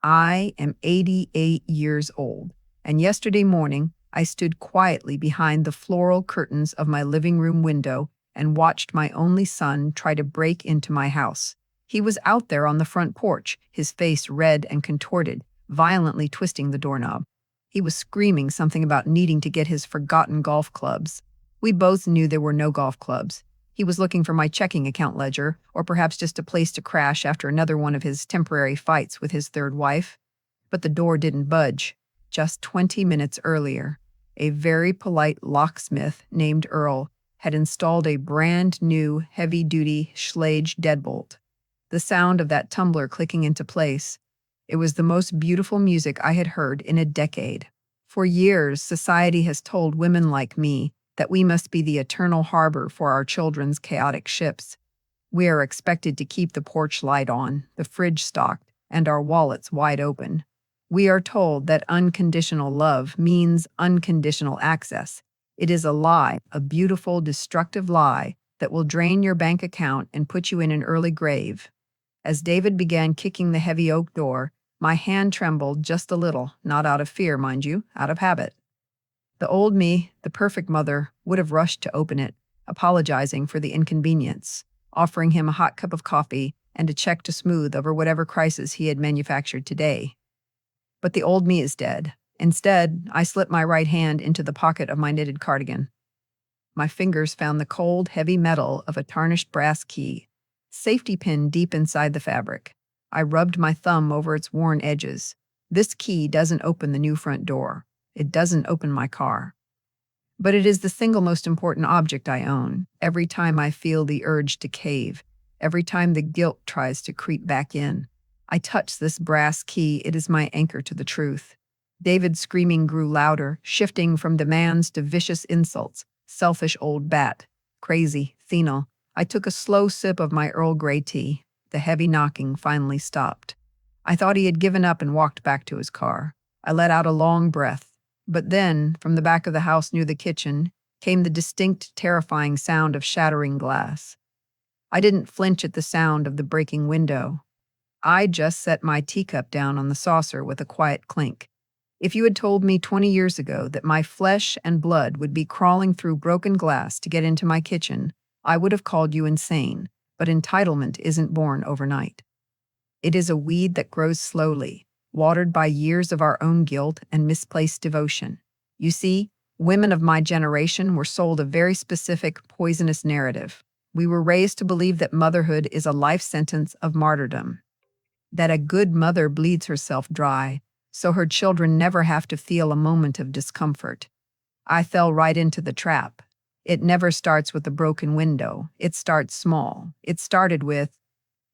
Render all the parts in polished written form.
I am 88 years old, and yesterday morning I stood quietly behind the floral curtains of my living room window and watched my only son try to break into my house. He was out there on the front porch, his face red and contorted, violently twisting the doorknob. He was screaming something about needing to get his forgotten golf clubs. We both knew there were no golf clubs. He was looking for my checking account ledger, or perhaps just a place to crash after another one of his temporary fights with his third wife. But the door didn't budge. Just 20 minutes earlier, a very polite locksmith named Earl had installed a brand new heavy-duty Schlage deadbolt. The sound of that tumbler clicking into place, it was the most beautiful music I had heard in a decade. For years, society has told women like me that we must be the eternal harbor for our children's chaotic ships. We are expected to keep the porch light on, the fridge stocked, and our wallets wide open. We are told that unconditional love means unconditional access. It is a lie, a beautiful, destructive lie that will drain your bank account and put you in an early grave. As David began kicking the heavy oak door, my hand trembled just a little, not out of fear, mind you, out of habit. The old me, the perfect mother, would have rushed to open it, apologizing for the inconvenience, offering him a hot cup of coffee and a check to smooth over whatever crisis he had manufactured today. But the old me is dead. Instead, I slipped my right hand into the pocket of my knitted cardigan. My fingers found the cold, heavy metal of a tarnished brass key, safety pin deep inside the fabric. I rubbed my thumb over its worn edges. This key doesn't open the new front door. It doesn't open my car. But it is the single most important object I own. Every time I feel the urge to cave, every time the guilt tries to creep back in, I touch this brass key. It is my anchor to the truth. David's screaming grew louder, shifting from demands to vicious insults. Selfish old bat. Crazy. Phenol. I took a slow sip of my Earl Grey tea. The heavy knocking finally stopped. I thought he had given up and walked back to his car. I let out a long breath. But then, from the back of the house near the kitchen, came the distinct, terrifying sound of shattering glass. I didn't flinch at the sound of the breaking window. I just set my teacup down on the saucer with a quiet clink. If you had told me 20 years ago that my flesh and blood would be crawling through broken glass to get into my kitchen, I would have called you insane, but entitlement isn't born overnight. It is a weed that grows slowly, watered by years of our own guilt and misplaced devotion. You see, women of my generation were sold a very specific, poisonous narrative. We were raised to believe that motherhood is a life sentence of martyrdom, that a good mother bleeds herself dry, so her children never have to feel a moment of discomfort. I fell right into the trap. It never starts with a broken window. It starts small. It started with,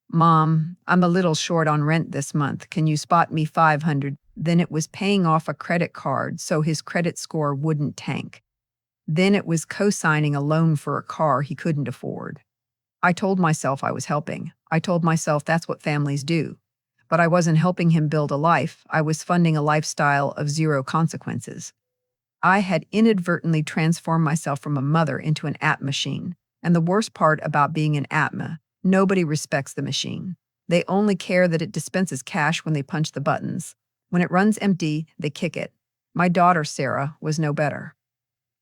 "Mom, I'm a little short on rent this month. Can you spot me $500?" Then it was paying off a credit card so his credit score wouldn't tank. Then it was co-signing a loan for a car he couldn't afford. I told myself I was helping. I told myself that's what families do. But I wasn't helping him build a life. I was funding a lifestyle of zero consequences. I had inadvertently transformed myself from a mother into an app machine. And the worst part about being an APMA, nobody respects the machine. They only care that it dispenses cash when they punch the buttons. When it runs empty, they kick it. My daughter, Sarah, was no better.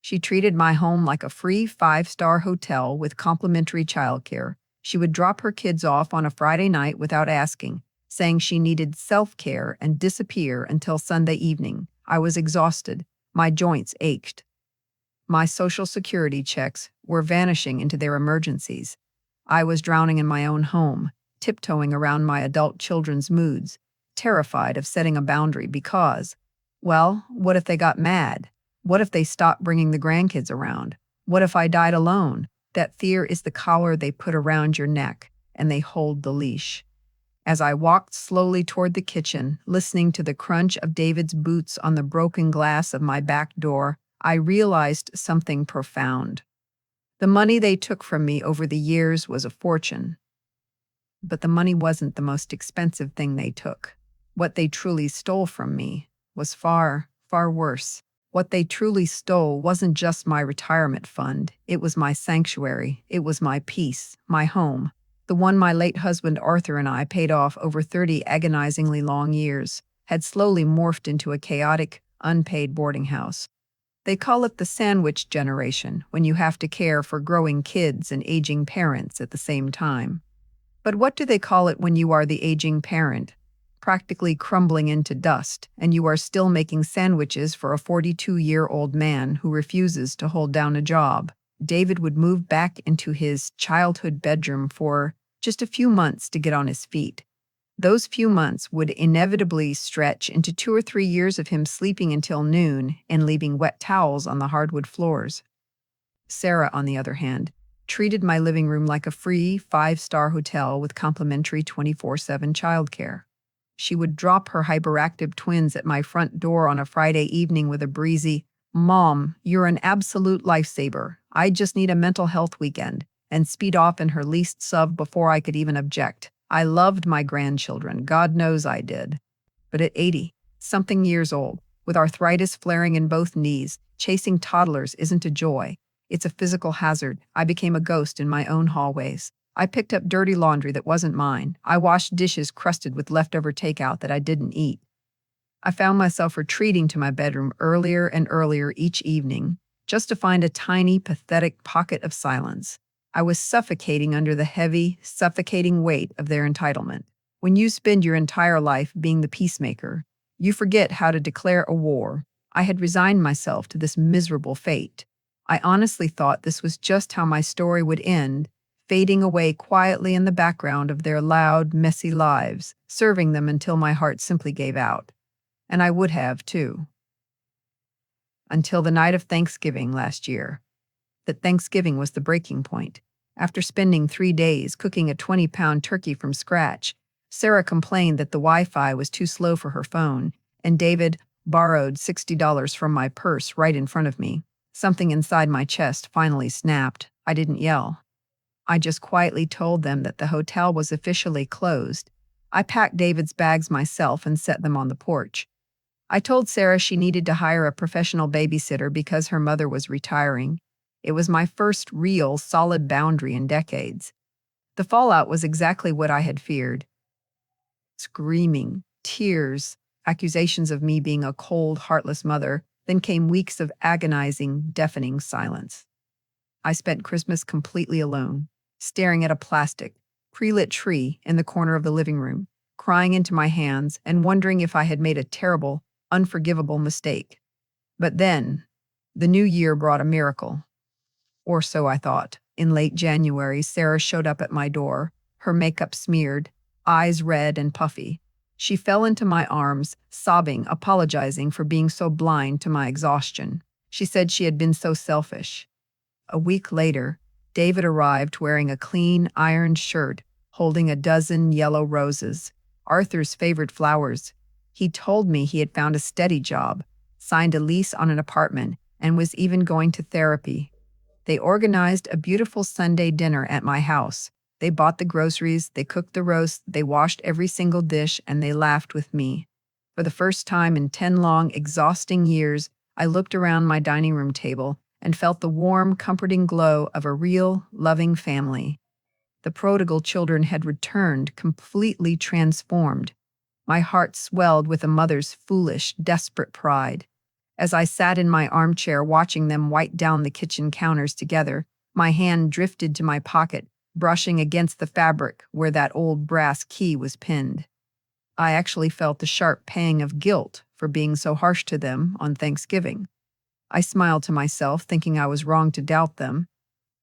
She treated my home like a free 5-star hotel with complimentary childcare. She would drop her kids off on a Friday night without asking, saying she needed self-care and disappear until Sunday evening. I was exhausted. My joints ached. My Social Security checks were vanishing into their emergencies. I was drowning in my own home, tiptoeing around my adult children's moods, terrified of setting a boundary because, well, what if they got mad? What if they stopped bringing the grandkids around? What if I died alone? That fear is the collar they put around your neck, and they hold the leash. As I walked slowly toward the kitchen, listening to the crunch of David's boots on the broken glass of my back door, I realized something profound. The money they took from me over the years was a fortune. But the money wasn't the most expensive thing they took. What they truly stole from me was far, far worse. What they truly stole wasn't just my retirement fund. It was my sanctuary. It was my peace, my home. The one my late husband Arthur and I paid off over 30 agonizingly long years had slowly morphed into a chaotic, unpaid boarding house. They call it the sandwich generation when you have to care for growing kids and aging parents at the same time. But what do they call it when you are the aging parent, practically crumbling into dust, and you are still making sandwiches for a 42-year-old man who refuses to hold down a job? David would move back into his childhood bedroom for just a few months to get on his feet. Those few months would inevitably stretch into 2 or 3 years of him sleeping until noon and leaving wet towels on the hardwood floors. Sarah, on the other hand, treated my living room like a free 5-star hotel with complimentary 24/7 childcare. She would drop her hyperactive twins at my front door on a Friday evening with a breezy, "Mom, you're an absolute lifesaver. I just need a mental health weekend," and speed off in her least sub before I could even object. I loved my grandchildren, God knows I did. But at 80-something years old, with arthritis flaring in both knees, chasing toddlers isn't a joy. It's a physical hazard. I became a ghost in my own hallways. I picked up dirty laundry that wasn't mine. I washed dishes crusted with leftover takeout that I didn't eat. I found myself retreating to my bedroom earlier and earlier each evening, just to find a tiny, pathetic pocket of silence. I was suffocating under the heavy, suffocating weight of their entitlement. When you spend your entire life being the peacemaker, you forget how to declare a war. I had resigned myself to this miserable fate. I honestly thought this was just how my story would end, fading away quietly in the background of their loud, messy lives, serving them until my heart simply gave out. And I would have, too. Until the night of Thanksgiving last year. That Thanksgiving was the breaking point. After spending 3 days cooking a 20-pound turkey from scratch, Sarah complained that the Wi-Fi was too slow for her phone, and David borrowed $60 from my purse right in front of me. Something inside my chest finally snapped. I didn't yell. I just quietly told them that the hotel was officially closed. I packed David's bags myself and set them on the porch. I told Sarah she needed to hire a professional babysitter because her mother was retiring. It was my first real, solid boundary in decades. The fallout was exactly what I had feared. Screaming, tears, accusations of me being a cold, heartless mother, then came weeks of agonizing, deafening silence. I spent Christmas completely alone, staring at a plastic, pre-lit tree in the corner of the living room, crying into my hands and wondering if I had made a terrible, unforgivable mistake. But then, the new year brought a miracle. Or so I thought. In late January, Sarah showed up at my door, her makeup smeared, eyes red and puffy. She fell into my arms, sobbing, apologizing for being so blind to my exhaustion. She said she had been so selfish. A week later, David arrived wearing a clean, ironed shirt, holding a dozen yellow roses, Arthur's favorite flowers. He told me he had found a steady job, signed a lease on an apartment, and was even going to therapy. They organized a beautiful Sunday dinner at my house. They bought the groceries, they cooked the roast, they washed every single dish, and they laughed with me. For the first time in 10 long, exhausting years, I looked around my dining room table and felt the warm, comforting glow of a real, loving family. The prodigal children had returned, completely transformed. My heart swelled with a mother's foolish, desperate pride. As I sat in my armchair watching them wipe down the kitchen counters together, my hand drifted to my pocket, brushing against the fabric where that old brass key was pinned. I actually felt the sharp pang of guilt for being so harsh to them on Thanksgiving. I smiled to myself, thinking I was wrong to doubt them.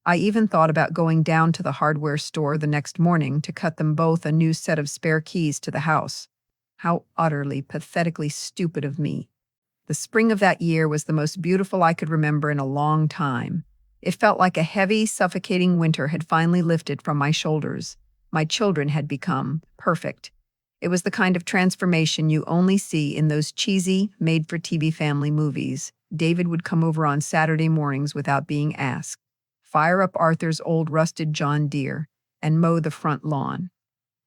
I even thought about going down to the hardware store the next morning to cut them both a new set of spare keys to the house. How utterly, pathetically stupid of me. The spring of that year was the most beautiful I could remember in a long time. It felt like a heavy, suffocating winter had finally lifted from my shoulders. My children had become perfect. It was the kind of transformation you only see in those cheesy, made-for-TV family movies. David would come over on Saturday mornings without being asked, fire up Arthur's old rusted John Deere, and mow the front lawn.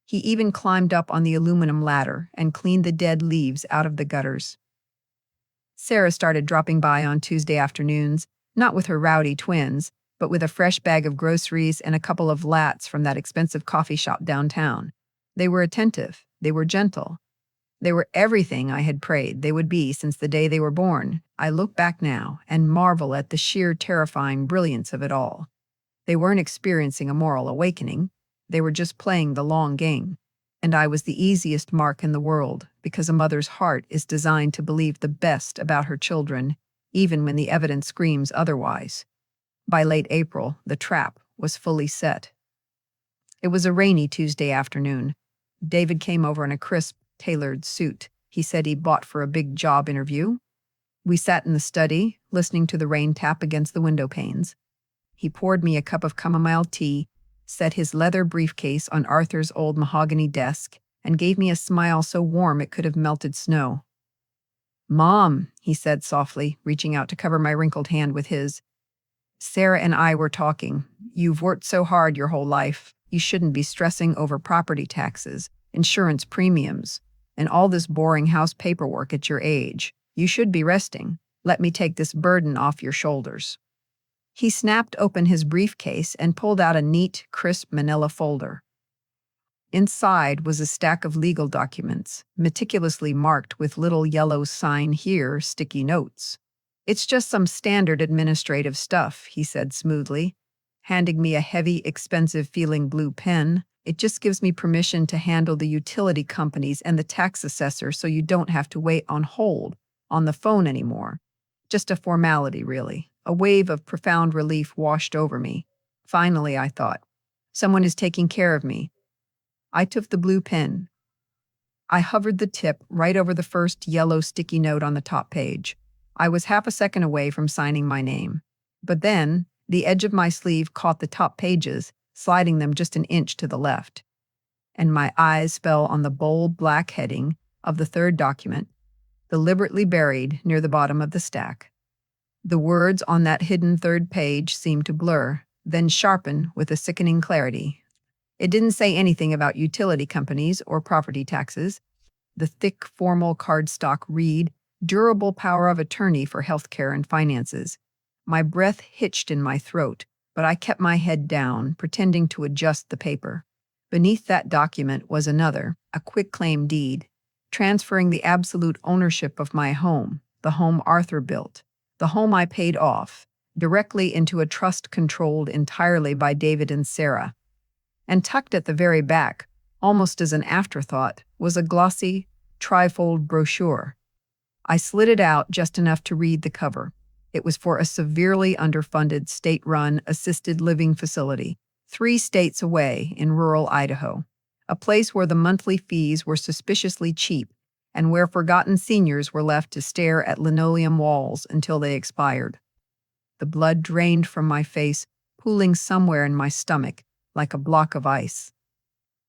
He even climbed up on the aluminum ladder and cleaned the dead leaves out of the gutters. Sarah started dropping by on Tuesday afternoons, not with her rowdy twins, but with a fresh bag of groceries and a couple of lats from that expensive coffee shop downtown. They were attentive. They were gentle. They were everything I had prayed they would be since the day they were born. I look back now and marvel at the sheer terrifying brilliance of it all. They weren't experiencing a moral awakening. They were just playing the long game. And I was the easiest mark in the world, because a mother's heart is designed to believe the best about her children, even when the evidence screams otherwise. By late April, the trap was fully set. It was a rainy Tuesday afternoon. David came over in a crisp, tailored suit he said he'd bought for a big job interview. We sat in the study, listening to the rain tap against the window panes. He poured me a cup of chamomile tea, set his leather briefcase on Arthur's old mahogany desk, and gave me a smile so warm it could have melted snow. "Mom," he said softly, reaching out to cover my wrinkled hand with his. "Sarah and I were talking. You've worked so hard your whole life. You shouldn't be stressing over property taxes, insurance premiums, and all this boring house paperwork at your age. You should be resting. Let me take this burden off your shoulders." He snapped open his briefcase and pulled out a neat, crisp manila folder. Inside was a stack of legal documents, meticulously marked with little yellow "sign here" sticky notes. "It's just some standard administrative stuff," he said smoothly, handing me a heavy, expensive-feeling blue pen. "It just gives me permission to handle the utility companies and the tax assessor so you don't have to wait on hold on the phone anymore. Just a formality, really." A wave of profound relief washed over me. Finally, I thought, someone is taking care of me. I took the blue pen. I hovered the tip right over the first yellow sticky note on the top page. I was half a second away from signing my name. But then, the edge of my sleeve caught the top pages, sliding them just an inch to the left. And my eyes fell on the bold black heading of the third document, deliberately buried near the bottom of the stack. The words on that hidden third page seemed to blur, then sharpen with a sickening clarity. It didn't say anything about utility companies or property taxes. The thick, formal cardstock read, "Durable power of attorney for healthcare and finances." My breath hitched in my throat, but I kept my head down, pretending to adjust the paper. Beneath that document was another, a quitclaim deed, transferring the absolute ownership of my home, the home Arthur built, the home I paid off, directly into a trust controlled entirely by David and Sarah. And tucked at the very back, almost as an afterthought, was a glossy, trifold brochure. I slid it out just enough to read the cover. It was for a severely underfunded state-run assisted living facility, 3 states away in rural Idaho, a place where the monthly fees were suspiciously cheap and where forgotten seniors were left to stare at linoleum walls until they expired. The blood drained from my face, pooling somewhere in my stomach, like a block of ice.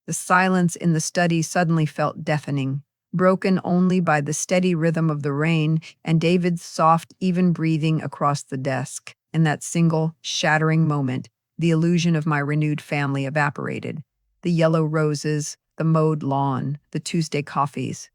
The silence in the study suddenly felt deafening, broken only by the steady rhythm of the rain and David's soft, even breathing across the desk. In that single, shattering moment, the illusion of my renewed family evaporated. The yellow roses, the mowed lawn, the Tuesday coffees.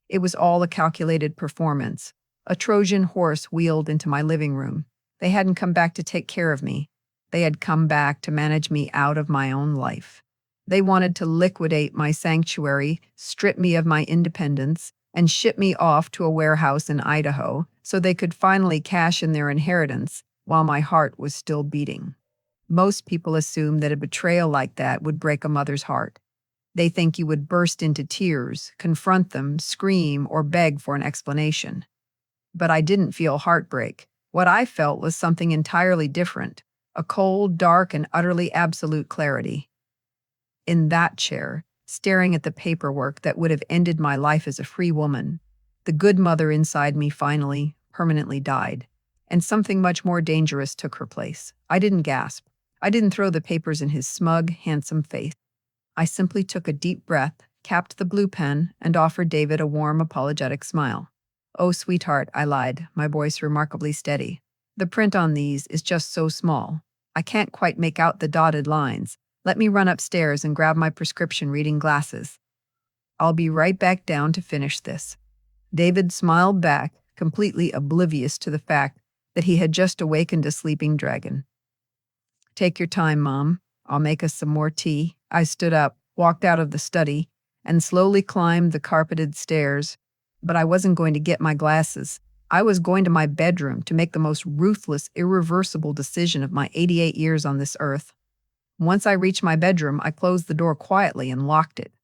It was all a calculated performance. A Trojan horse wheeled into my living room. They hadn't come back to take care of me. They had come back to manage me out of my own life. They wanted to liquidate my sanctuary, strip me of my independence, and ship me off to a warehouse in Idaho so they could finally cash in their inheritance while my heart was still beating. Most people assume that a betrayal like that would break a mother's heart. They think you would burst into tears, confront them, scream, or beg for an explanation. But I didn't feel heartbreak. What I felt was something entirely different, a cold, dark, and utterly absolute clarity. In that chair, staring at the paperwork that would have ended my life as a free woman, the good mother inside me finally, permanently died, and something much more dangerous took her place. I didn't gasp. I didn't throw the papers in his smug, handsome face. I simply took a deep breath, capped the blue pen, and offered David a warm, apologetic smile. "Oh, sweetheart," I lied, my voice remarkably steady. "The print on these is just so small. I can't quite make out the dotted lines. Let me run upstairs and grab my prescription reading glasses. I'll be right back down to finish this." David smiled back, completely oblivious to the fact that he had just awakened a sleeping dragon. Take your time, Mom. I'll make us some more tea. I stood up, walked out of the study, and slowly climbed the carpeted stairs. But I wasn't going to get my glasses. I was going to my bedroom to make the most ruthless, irreversible decision of my 88 years on this earth. Once I reached my bedroom, I closed the door quietly and locked it.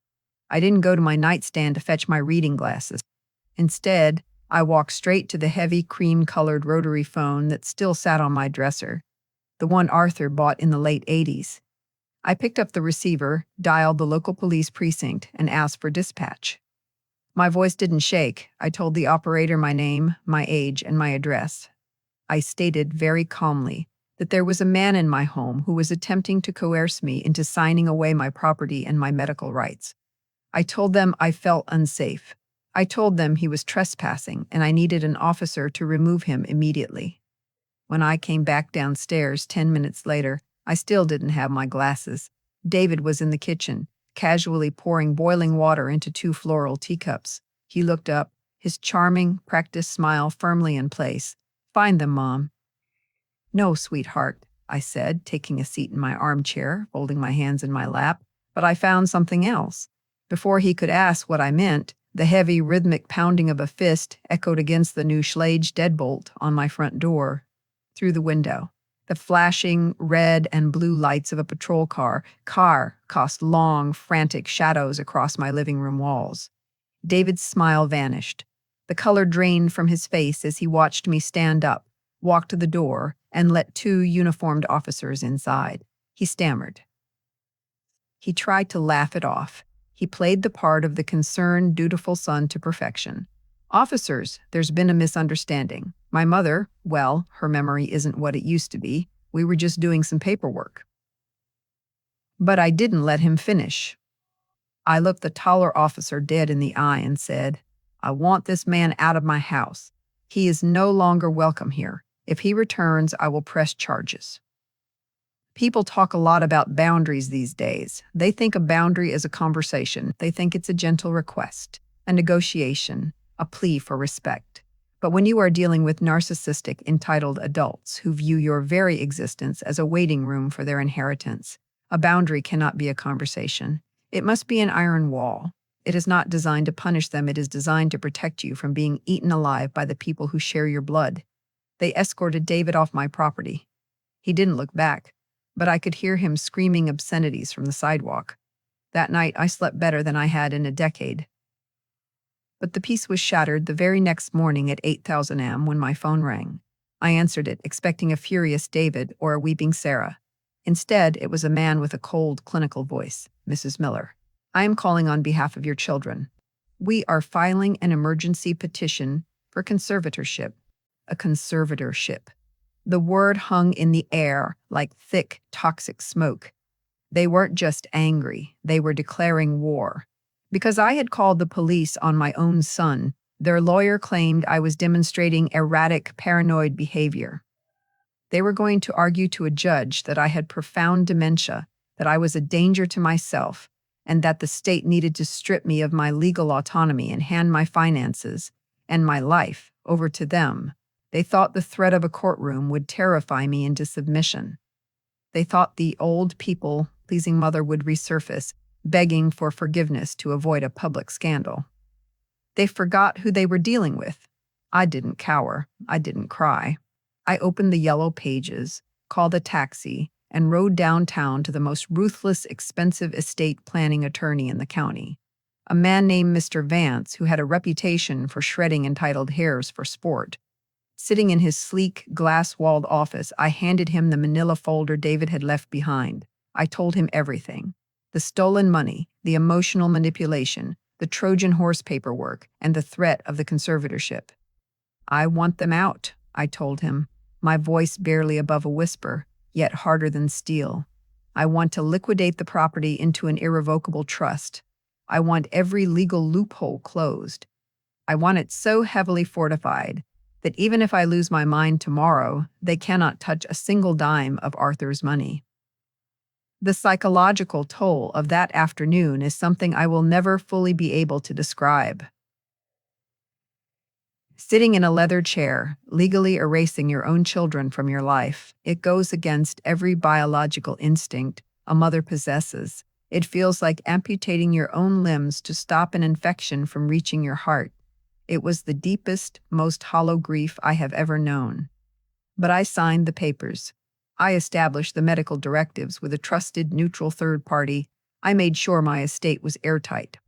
I didn't go to my nightstand to fetch my reading glasses. Instead, I walked straight to the heavy cream-colored rotary phone that still sat on my dresser, the one Arthur bought in the late 80s. I picked up the receiver, dialed the local police precinct, and asked for dispatch. My voice didn't shake. I told the operator my name, my age, and my address. I stated very calmly that there was a man in my home who was attempting to coerce me into signing away my property and my medical rights. I told them I felt unsafe. I told them he was trespassing and I needed an officer to remove him immediately. When I came back downstairs 10 minutes later, I still didn't have my glasses. David was in the kitchen, casually pouring boiling water into 2 floral teacups. He looked up, his charming, practiced smile firmly in place. "Find them, Mom." "No, sweetheart," I said, taking a seat in my armchair, folding my hands in my lap, "but I found something else." Before he could ask what I meant, the heavy, rhythmic pounding of a fist echoed against the new Schlage deadbolt on my front door. Through the window, the flashing red and blue lights of a patrol car cast long, frantic shadows across my living room walls. David's smile vanished. The color drained from his face as he watched me stand up, walk to the door, and let 2 uniformed officers inside. He stammered. He tried to laugh it off. He played the part of the concerned, dutiful son to perfection. "Officers, there's been a misunderstanding. My mother, well, her memory isn't what it used to be. We were just doing some paperwork." But I didn't let him finish. I looked the taller officer dead in the eye and said, "I want this man out of my house. He is no longer welcome here. If he returns, I will press charges." People talk a lot about boundaries these days. They think a boundary is a conversation. They think it's a gentle request, a negotiation, a plea for respect. But when you are dealing with narcissistic, entitled adults who view your very existence as a waiting room for their inheritance, a boundary cannot be a conversation. It must be an iron wall. It is not designed to punish them. It is designed to protect you from being eaten alive by the people who share your blood. They escorted David off my property. He didn't look back, but I could hear him screaming obscenities from the sidewalk. That night, I slept better than I had in a decade. But the peace was shattered the very next morning at 8,000 am when my phone rang. I answered it, expecting a furious David or a weeping Sarah. Instead, it was a man with a cold, clinical voice. "Mrs. Miller, I am calling on behalf of your children. We are filing an emergency petition for conservatorship." A conservatorship. The word hung in the air like thick, toxic smoke. They weren't just angry, they were declaring war. Because I had called the police on my own son, their lawyer claimed I was demonstrating erratic, paranoid behavior. They were going to argue to a judge that I had profound dementia, that I was a danger to myself, and that the state needed to strip me of my legal autonomy and hand my finances and my life over to them. They thought the threat of a courtroom would terrify me into submission. They thought the old people-pleasing mother would resurface, begging for forgiveness to avoid a public scandal. They forgot who they were dealing with. I didn't cower. I didn't cry. I opened the yellow pages, called a taxi, and rode downtown to the most ruthless, expensive estate planning attorney in the county, a man named Mr. Vance who had a reputation for shredding entitled heirs for sport. Sitting in his sleek, glass-walled office, I handed him the manila folder David had left behind. I told him everything. The stolen money, the emotional manipulation, the Trojan horse paperwork, and the threat of the conservatorship. "I want them out," I told him, my voice barely above a whisper, yet harder than steel. "I want to liquidate the property into an irrevocable trust. I want every legal loophole closed. I want it so heavily fortified that even if I lose my mind tomorrow, they cannot touch a single dime of Arthur's money." The psychological toll of that afternoon is something I will never fully be able to describe. Sitting in a leather chair, legally erasing your own children from your life, it goes against every biological instinct a mother possesses. It feels like amputating your own limbs to stop an infection from reaching your heart. It was the deepest, most hollow grief I have ever known. But I signed the papers. I established the medical directives with a trusted, neutral third party. I made sure my estate was airtight.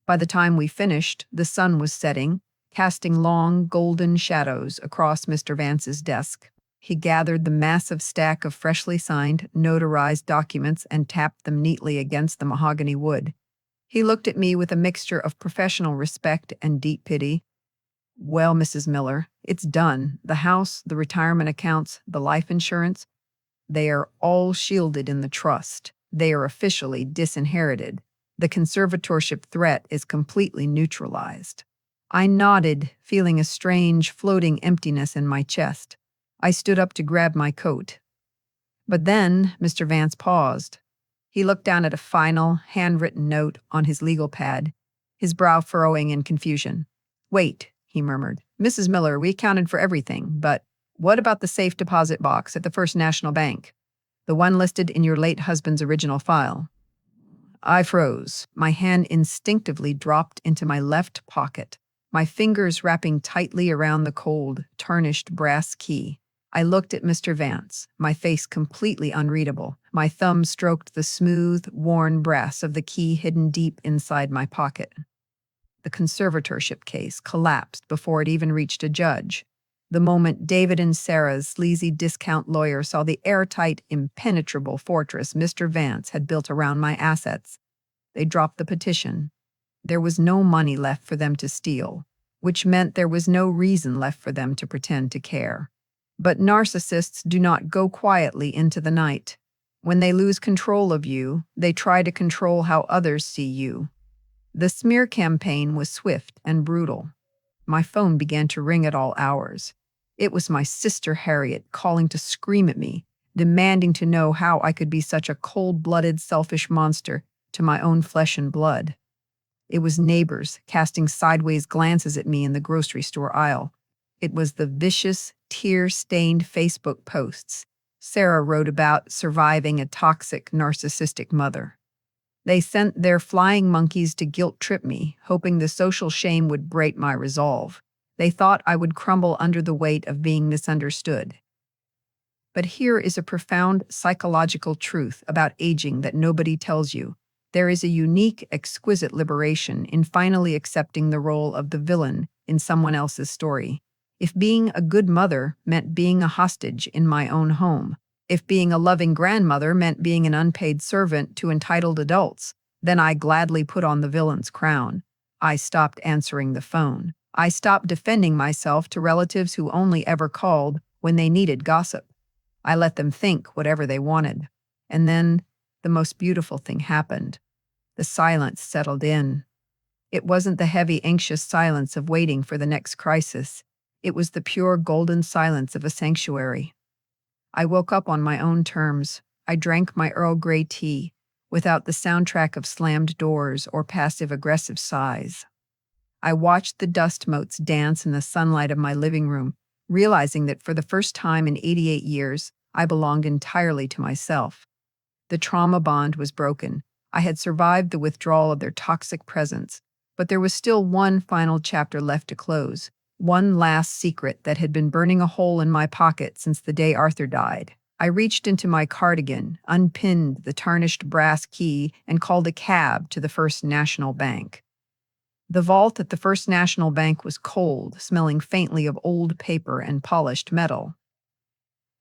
By the time we finished, the sun was setting, casting long, golden shadows across Mr. Vance's desk. He gathered the massive stack of freshly signed, notarized documents and tapped them neatly against the mahogany wood. He looked at me with a mixture of professional respect and deep pity. "Well, Mrs. Miller, it's done. The house, the retirement accounts, the life insurance, they are all shielded in the trust. They are officially disinherited. The conservatorship threat is completely neutralized." I nodded, feeling a strange, floating emptiness in my chest. I stood up to grab my coat. But then Mr. Vance paused. He looked down at a final, handwritten note on his legal pad, his brow furrowing in confusion. "Wait," he murmured. "Mrs. Miller, we accounted for everything, but what about the safe deposit box at the First National Bank? The one listed in your late husband's original file?" I froze. My hand instinctively dropped into my left pocket, my fingers wrapping tightly around the cold, tarnished brass key. I looked at Mr. Vance, my face completely unreadable. My thumb stroked the smooth, worn brass of the key hidden deep inside my pocket. The conservatorship case collapsed before it even reached a judge. The moment David and Sarah's sleazy discount lawyer saw the airtight, impenetrable fortress Mr. Vance had built around my assets, they dropped the petition. There was no money left for them to steal, which meant there was no reason left for them to pretend to care. But narcissists do not go quietly into the night. When they lose control of you, they try to control how others see you. The smear campaign was swift and brutal. My phone began to ring at all hours. It was my sister Harriet calling to scream at me, demanding to know how I could be such a cold-blooded, selfish monster to my own flesh and blood. It was neighbors casting sideways glances at me in the grocery store aisle. It was the vicious, tear-stained Facebook posts Sarah wrote about surviving a toxic, narcissistic mother. They sent their flying monkeys to guilt-trip me, hoping the social shame would break my resolve. They thought I would crumble under the weight of being misunderstood. But here is a profound psychological truth about aging that nobody tells you. There is a unique, exquisite liberation in finally accepting the role of the villain in someone else's story. If being a good mother meant being a hostage in my own home, if being a loving grandmother meant being an unpaid servant to entitled adults, then I gladly put on the villain's crown. I stopped answering the phone. I stopped defending myself to relatives who only ever called when they needed gossip. I let them think whatever they wanted. And then the most beautiful thing happened. The silence settled in. It wasn't the heavy, anxious silence of waiting for the next crisis. It was the pure, golden silence of a sanctuary. I woke up on my own terms. I drank my Earl Grey tea, without the soundtrack of slammed doors or passive-aggressive sighs. I watched the dust motes dance in the sunlight of my living room, realizing that for the first time in 88 years, I belonged entirely to myself. The trauma bond was broken. I had survived the withdrawal of their toxic presence, but there was still one final chapter left to close. One last secret that had been burning a hole in my pocket since the day Arthur died. I reached into my cardigan, unpinned the tarnished brass key, and called a cab to the First National Bank. The vault at the First National Bank was cold, smelling faintly of old paper and polished metal.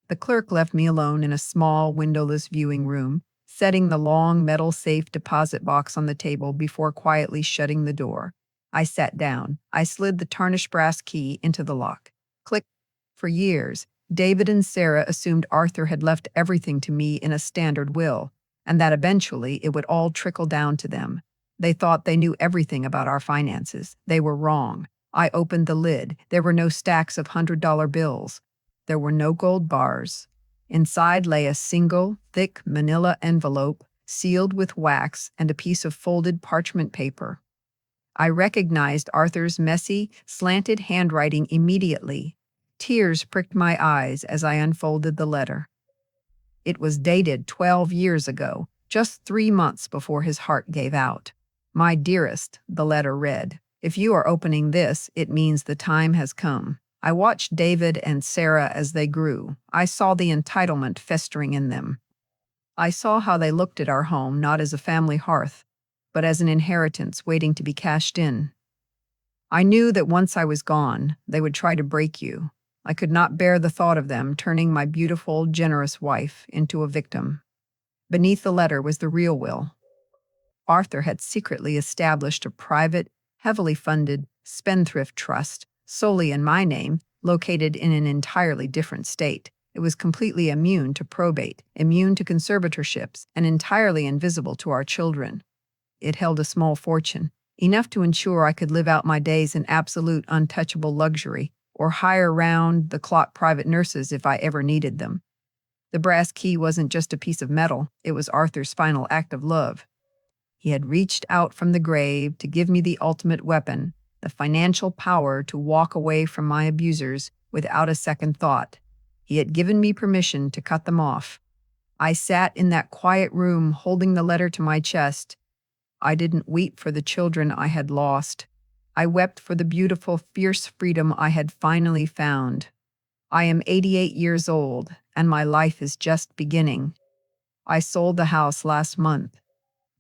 The clerk left me alone in a small, windowless viewing room, setting the long metal safe deposit box on the table before quietly shutting the door. I sat down. I slid the tarnished brass key into the lock. Click. For years, David and Sarah assumed Arthur had left everything to me in a standard will, and that eventually it would all trickle down to them. They thought they knew everything about our finances. They were wrong. I opened the lid. There were no stacks of $100 bills. There were no gold bars. Inside lay a single, thick manila envelope, sealed with wax and a piece of folded parchment paper. I recognized Arthur's messy, slanted handwriting immediately. Tears pricked my eyes as I unfolded the letter. It was dated 12 years ago, just 3 months before his heart gave out. My dearest, the letter read, if you are opening this, it means the time has come. I watched David and Sarah as they grew. I saw the entitlement festering in them. I saw how they looked at our home not as a family hearth, but as an inheritance waiting to be cashed in. I knew that once I was gone, they would try to break you. I could not bear the thought of them turning my beautiful, generous wife into a victim. Beneath the letter was the real will. Arthur had secretly established a private, heavily funded spendthrift trust, solely in my name, located in an entirely different state. It was completely immune to probate, immune to conservatorships, and entirely invisible to our children. It held a small fortune, enough to ensure I could live out my days in absolute untouchable luxury, or hire round-the-clock private nurses if I ever needed them. The brass key wasn't just a piece of metal, it was Arthur's final act of love. He had reached out from the grave to give me the ultimate weapon, the financial power to walk away from my abusers without a second thought. He had given me permission to cut them off. I sat in that quiet room holding the letter to my chest. I didn't weep for the children I had lost. I wept for the beautiful, fierce freedom I had finally found. I am 88 years old, and my life is just beginning. I sold the house last month.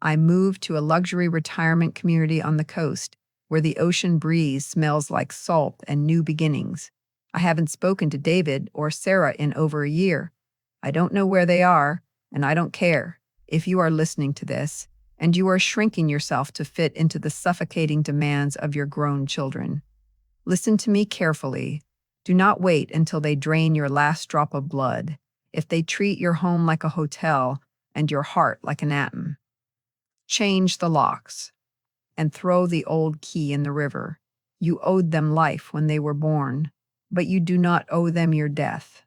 I moved to a luxury retirement community on the coast, where the ocean breeze smells like salt and new beginnings. I haven't spoken to David or Sarah in over a year. I don't know where they are, and I don't care. If you are listening to this, and you are shrinking yourself to fit into the suffocating demands of your grown children, listen to me carefully. Do not wait until they drain your last drop of blood. If they treat your home like a hotel and your heart like an atom, change the locks and throw the old key in the river. You owed them life when they were born, but you do not owe them your death.